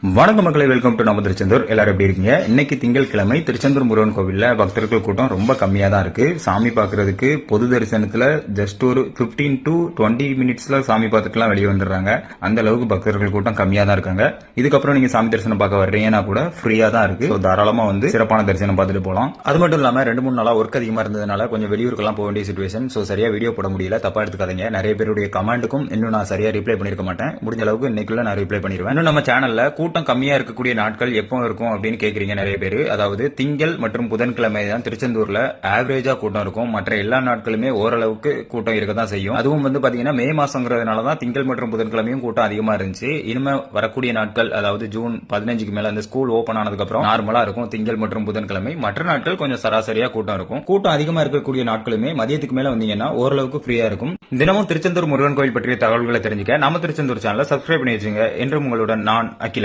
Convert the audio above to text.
வணக்கம் மக்களை, welcome to நம்ம திருச்செந்தூர். எல்லாரும் எப்படி இருக்கீங்க? இன்னைக்கு திங்கட்கிழமை திருச்செந்தூர் முருகன் கோவில்ல பக்தர்கள் கூட்டம் ரொம்ப கம்மியா தான் இருக்கு. சாமி பாக்குறதுக்கு பொது தரிசனத்துல ஜஸ்ட் ஒரு 15 to 20 மினிட்ஸ்ல சாமி பார்த்துட்டுலாம் வெளியே வந்துடுறாங்க. அந்த அளவுக்கு பக்தர்கள் கூட்டம் கம்மியா தான் இருக்காங்க. இதுக்கப்புறம் நீங்க சாமி தரிசனம் பார்க்க வர்றீங்கன்னா கூட ஃப்ரீயா தான் இருக்கு. தாராளமா வந்து சிறப்பான தரிசனம் பார்த்துட்டு போகலாம். அது மட்டும் இல்லாம 2-3 நாளா ஒர்க் அதிகமா இருந்ததுனால கொஞ்சம் வெளியூருக்கெல்லாம் போக வேண்டிய சுச்சுவேஷன். சோ சரியா வீடியோ போட முடியல, தப்பா எடுத்துக்காதீங்க. நிறைய பேருடைய கமெண்ட்டுக்கும் இன்னும் நான் சரியா ரிப்ளை பண்ணிருக்க மாட்டேன். முடிஞ்ச அளவுக்கு இன்னைக்குள்ள நான் ரிப்ளை பண்ணிடுவேன். இன்னும் நம்ம சேனல்ல கூட்டம் கம்மியா இருக்கக்கூடிய நாட்கள் எப்போ இருக்கும் அப்படின்னு கேக்குறீங்க நிறைய பேர். அதாவது திங்கள் மற்றும் புதன்கிழமை தான் திருச்செந்தூர்ல ஆவரேஜா கூட்டம் இருக்கும். மற்ற எல்லா நாட்களுமே ஓரளவுக்கு கூட்டம் இருக்க தான் செய்யும். அதுவும் வந்து பாத்தீங்கன்னா மே மாசங்கிறதுனால தான் திங்கள் மற்றும் புதன்கிழமையும் கூட்டம் அதிகமா இருந்துச்சு. இனிமே வரக்கூடிய நாட்கள், அதாவது ஜூன் 15க்கு மேல அந்த ஸ்கூல் ஓபன் ஆனதுக்கு அப்புறம் நார்மலா இருக்கும் திங்கள் மற்றும் புதன்கிழமை. மற்ற நாட்கள் கொஞ்சம் சராசரியா கூட்டம் இருக்கும். கூட்டம் அதிகமா இருக்கக்கூடிய நாட்களுமே மதியத்துக்கு மேல வந்தீங்கன்னா ஓரளவுக்கு ஃப்ரீயா இருக்கும். தினமும் திருச்செந்தூர் முருகன் கோயில் பற்றிய தகவல்களை தெரிஞ்சுக்க நம்ம திருச்செந்தூர் சேனலை சப்ஸ்கிரைப் பண்ணி வச்சுங்க. என்றும் உங்களுடன் நான் அகிலன்.